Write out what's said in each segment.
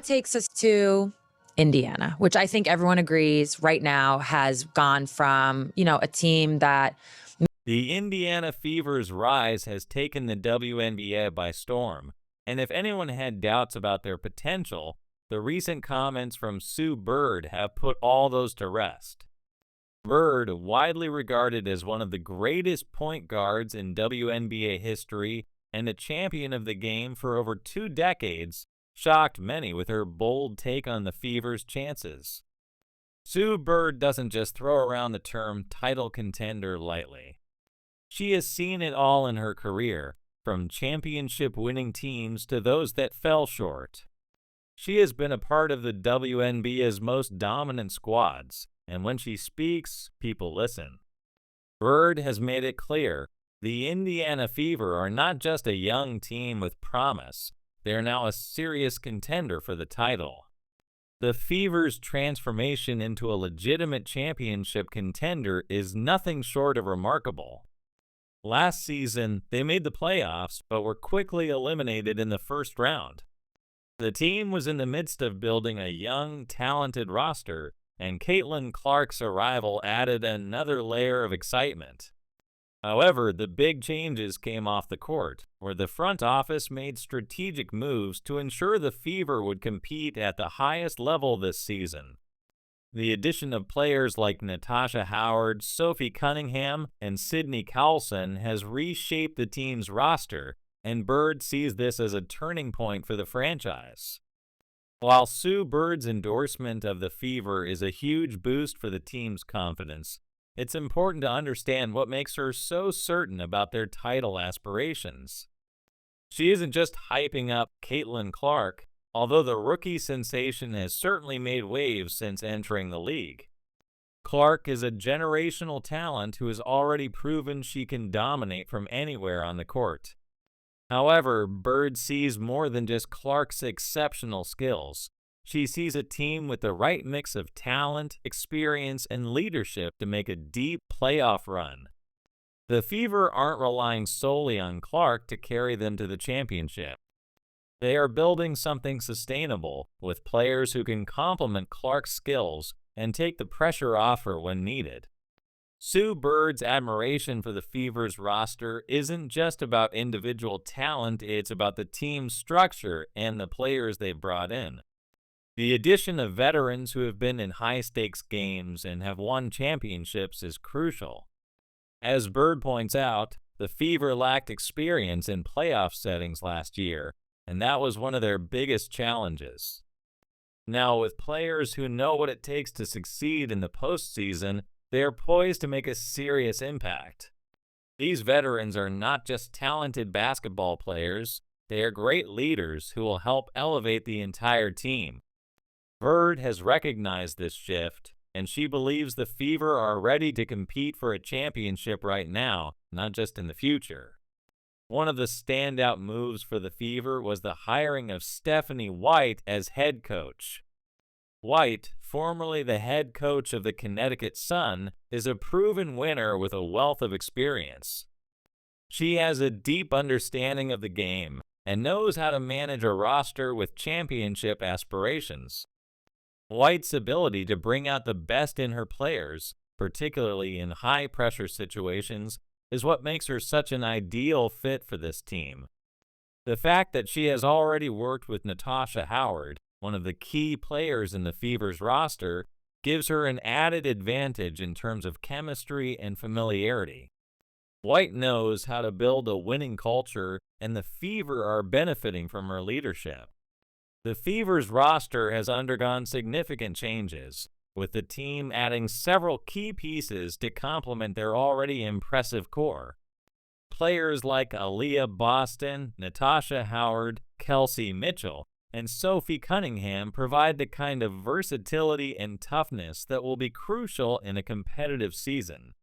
takes us to Indiana, which I think everyone agrees right now has gone from, a team that The Indiana Fever's rise has taken the WNBA by storm, and if anyone had doubts about their potential, the recent comments from Sue Bird have put all those to rest. Bird, widely regarded as one of the greatest point guards in WNBA history and a champion of the game for over 2 decades, shocked many with her bold take on the Fever's chances. Sue Bird doesn't just throw around the term title contender lightly. She has seen it all in her career, from championship-winning teams to those that fell short. She has been a part of the WNBA's most dominant squads, and when she speaks, people listen. Bird has made it clear the Indiana Fever are not just a young team with promise, they are now a serious contender for the title. The Fever's transformation into a legitimate championship contender is nothing short of remarkable. Last season, they made the playoffs but were quickly eliminated in the first round. The team was in the midst of building a young, talented roster, and Caitlin Clark's arrival added another layer of excitement. However, the big changes came off the court, where the front office made strategic moves to ensure the Fever would compete at the highest level this season. The addition of players like Natasha Howard, Sophie Cunningham, and Sydney Carlson has reshaped the team's roster, and Bird sees this as a turning point for the franchise. While Sue Bird's endorsement of the Fever is a huge boost for the team's confidence, it's important to understand what makes her so certain about their title aspirations. She isn't just hyping up Caitlin Clark, although the rookie sensation has certainly made waves since entering the league. Clark is a generational talent who has already proven she can dominate from anywhere on the court. However, Bird sees more than just Clark's exceptional skills. She sees a team with the right mix of talent, experience, and leadership to make a deep playoff run. The Fever aren't relying solely on Clark to carry them to the championship. They are building something sustainable, with players who can complement Clark's skills and take the pressure off her when needed. Sue Bird's admiration for the Fever's roster isn't just about individual talent, it's about the team's structure and the players they've brought in. The addition of veterans who have been in high-stakes games and have won championships is crucial. As Bird points out, the Fever lacked experience in playoff settings last year, and that was one of their biggest challenges. Now, with players who know what it takes to succeed in the postseason, they are poised to make a serious impact. These veterans are not just talented basketball players, they are great leaders who will help elevate the entire team. Bird has recognized this shift, and she believes the Fever are ready to compete for a championship right now, not just in the future. One of the standout moves for the Fever was the hiring of Stephanie White as head coach. White, formerly the head coach of the Connecticut Sun, is a proven winner with a wealth of experience. She has a deep understanding of the game and knows how to manage a roster with championship aspirations. White's ability to bring out the best in her players, particularly in high-pressure situations, is what makes her such an ideal fit for this team. The fact that she has already worked with Natasha Howard, one of the key players in the Fever's roster, gives her an added advantage in terms of chemistry and familiarity. White knows how to build a winning culture, and the Fever are benefiting from her leadership. The Fever's roster has undergone significant changes, with the team adding several key pieces to complement their already impressive core. Players like Aaliyah Boston, Natasha Howard, Kelsey Mitchell, and Sophie Cunningham provide the kind of versatility and toughness that will be crucial in a competitive season.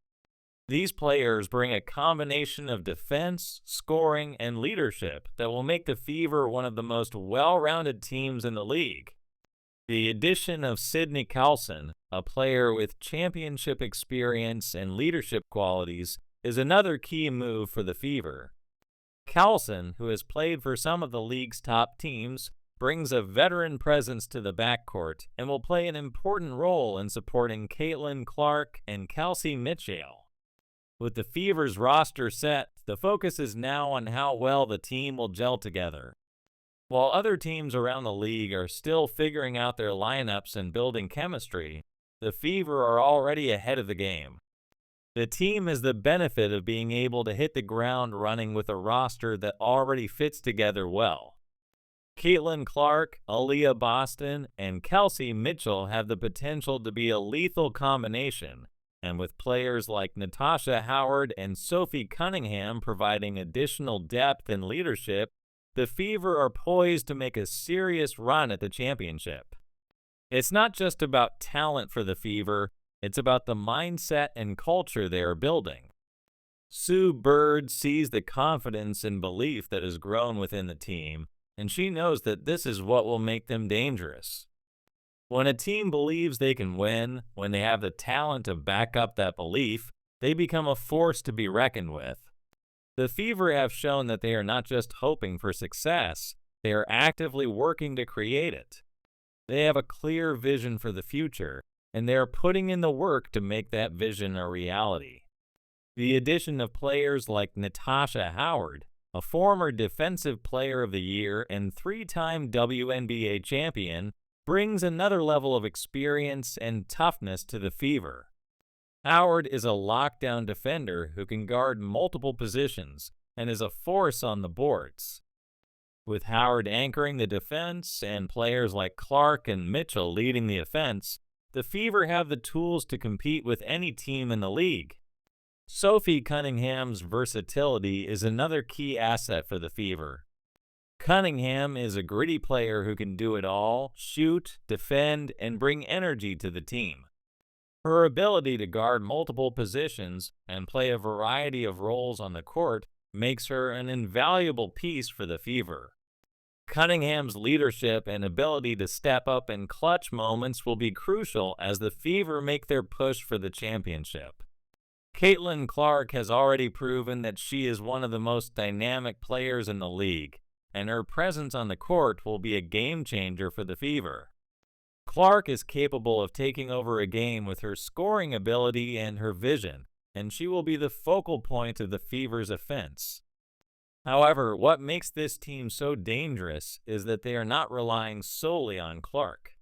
These players bring a combination of defense, scoring, and leadership that will make the Fever one of the most well-rounded teams in the league. The addition of Sydney Carlson, a player with championship experience and leadership qualities, is another key move for the Fever. Carlson, who has played for some of the league's top teams, brings a veteran presence to the backcourt and will play an important role in supporting Caitlin Clark and Kelsey Mitchell. With the Fever's roster set, the focus is now on how well the team will gel together. While other teams around the league are still figuring out their lineups and building chemistry, the Fever are already ahead of the game. The team has the benefit of being able to hit the ground running with a roster that already fits together well. Caitlin Clark, Aaliyah Boston, and Kelsey Mitchell have the potential to be a lethal combination, and with players like Natasha Howard and Sophie Cunningham providing additional depth and leadership, the Fever are poised to make a serious run at the championship. It's not just about talent for the Fever, it's about the mindset and culture they are building. Sue Bird sees the confidence and belief that has grown within the team, and she knows that this is what will make them dangerous. When a team believes they can win, when they have the talent to back up that belief, they become a force to be reckoned with. The Fever have shown that they are not just hoping for success, they are actively working to create it. They have a clear vision for the future, and they are putting in the work to make that vision a reality. The addition of players like Natasha Howard, a former Defensive Player of the Year and three-time WNBA champion, brings another level of experience and toughness to the Fever. Howard is a lockdown defender who can guard multiple positions and is a force on the boards. With Howard anchoring the defense and players like Clark and Mitchell leading the offense, the Fever have the tools to compete with any team in the league. Sophie Cunningham's versatility is another key asset for the Fever. Cunningham is a gritty player who can do it all, shoot, defend, and bring energy to the team. Her ability to guard multiple positions and play a variety of roles on the court makes her an invaluable piece for the Fever. Cunningham's leadership and ability to step up in clutch moments will be crucial as the Fever make their push for the championship. Caitlin Clark has already proven that she is one of the most dynamic players in the league, and her presence on the court will be a game changer for the Fever. Clark is capable of taking over a game with her scoring ability and her vision, and she will be the focal point of the Fever's offense. However, what makes this team so dangerous is that they are not relying solely on Clark.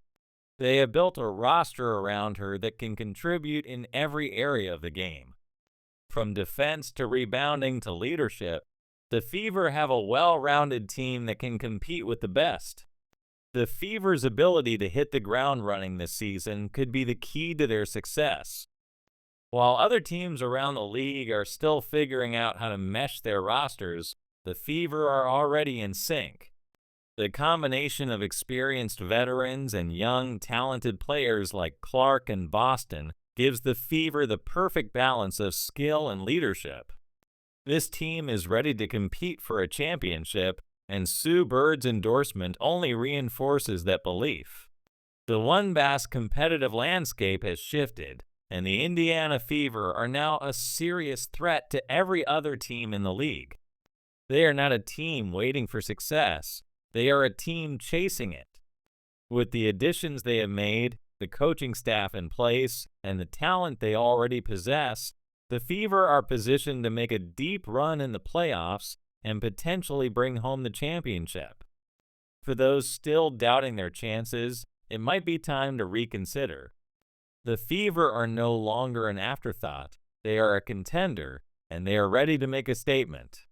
They have built a roster around her that can contribute in every area of the game. From defense to rebounding to leadership, the Fever have a well-rounded team that can compete with the best. The Fever's ability to hit the ground running this season could be the key to their success. While other teams around the league are still figuring out how to mesh their rosters, the Fever are already in sync. The combination of experienced veterans and young, talented players like Clark and Boston gives the Fever the perfect balance of skill and leadership. This team is ready to compete for a championship, and Sue Bird's endorsement only reinforces that belief. The WNBA's competitive landscape has shifted, and the Indiana Fever are now a serious threat to every other team in the league. They are not a team waiting for success, they are a team chasing it. With the additions they have made, the coaching staff in place, and the talent they already possess, the Fever are positioned to make a deep run in the playoffs and potentially bring home the championship. For those still doubting their chances, it might be time to reconsider. The Fever are no longer an afterthought, they are a contender, and they are ready to make a statement.